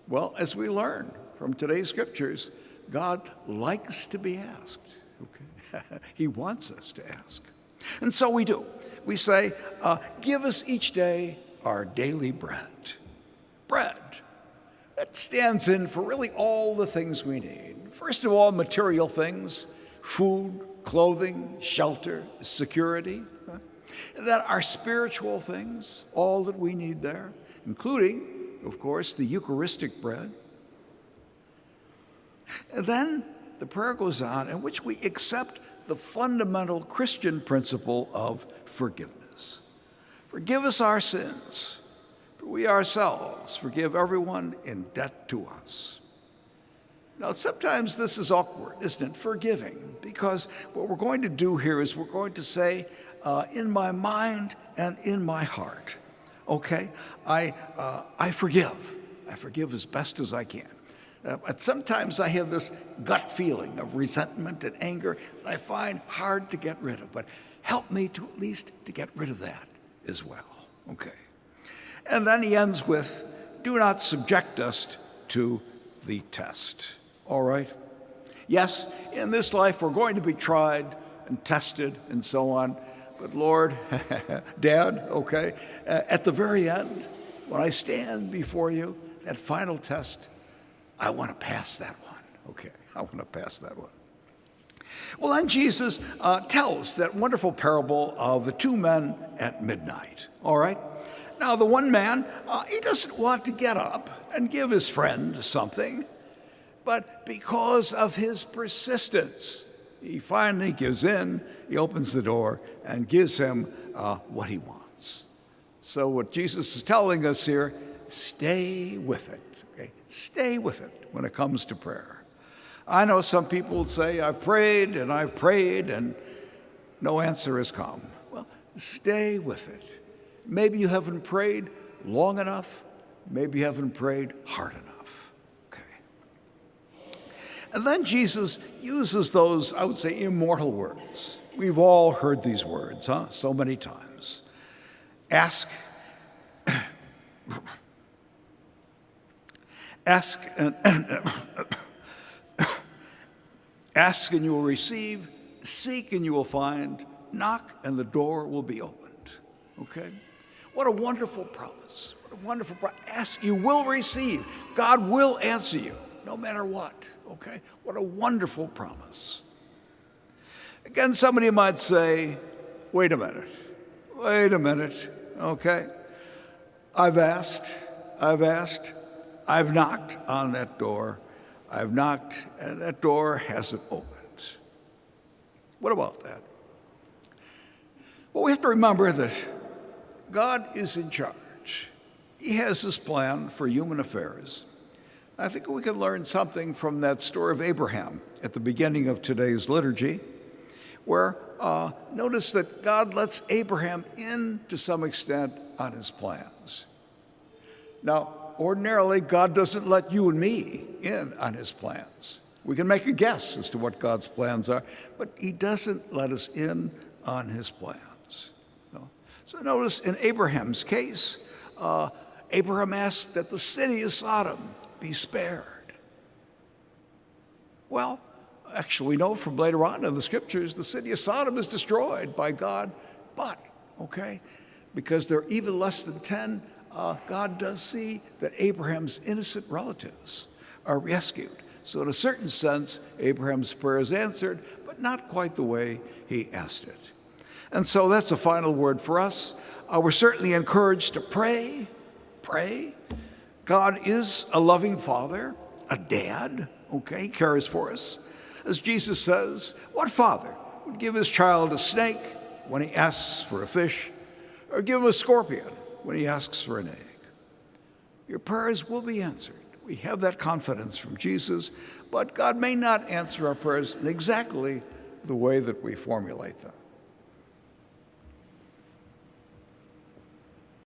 Well, as we learn from today's scriptures, God likes to be asked. Okay? He wants us to ask. And so we do. We say, give us each day our daily bread. Bread. That stands in for really all the things we need. First of all, material things, food, clothing, shelter, security. And then our spiritual things, all that we need there, including, of course, the Eucharistic bread. And then the prayer goes on in which we accept the fundamental Christian principle of forgiveness. Forgive us our sins, for we ourselves forgive everyone in debt to us. Now, sometimes this is awkward, isn't it? Forgiving, because what we're going to do here is we're going to say, in my mind and in my heart, okay, I forgive. I forgive as best as I can. But sometimes I have this gut feeling of resentment and anger that I find hard to get rid of. But help me to at least to get rid of that as well. Okay. And then he ends with, do not subject us to the test. All right? Yes, in this life we're going to be tried and tested and so on. But Lord, Dad, okay, at the very end, when I stand before you, that final test, I want to pass that one. Okay, I want to pass that one. Well, then Jesus tells that wonderful parable of the two men at midnight, all right? Now, the one man, he doesn't want to get up and give his friend something, but because of his persistence, he finally gives in, he opens the door and gives him what he wants. So what Jesus is telling us here, stay with it, okay? Stay with it when it comes to prayer. I know some people would say, I've prayed and no answer has come. Well, stay with it. Maybe you haven't prayed long enough. Maybe you haven't prayed hard enough. Okay. And then Jesus uses those, I would say, immortal words. We've all heard these words, so many times. Ask, ask and you will receive, seek and you will find, knock and the door will be opened. Okay? What a wonderful promise. What a wonderful promise. Ask, you will receive. God will answer you, no matter what. Okay? What a wonderful promise. Again, somebody might say, wait a minute, okay? I've asked, I've knocked on that door, I've knocked, and that door hasn't opened. What about that? Well, we have to remember that God is in charge. He has his plan for human affairs. I think we can learn something from that story of Abraham at the beginning of today's liturgy, where notice that God lets Abraham in to some extent on his plans. Now, ordinarily, God doesn't let you and me in on his plans. We can make a guess as to what God's plans are, but he doesn't let us in on his plans. So notice in Abraham's case, Abraham asked that the city of Sodom be spared. Well, actually, we know from later on in the scriptures, the city of Sodom is destroyed by God, but, okay, because there are even less than 10, God does see that Abraham's innocent relatives are rescued. So in a certain sense, Abraham's prayer is answered, but not quite the way he asked it. And so that's a final word for us. We're certainly encouraged to pray. God is a loving father, a dad, okay, he cares for us. As Jesus says, what father would give his child a snake when he asks for a fish, or give him a scorpion when he asks for an egg? Your prayers will be answered. We have that confidence from Jesus, but God may not answer our prayers in exactly the way that we formulate them.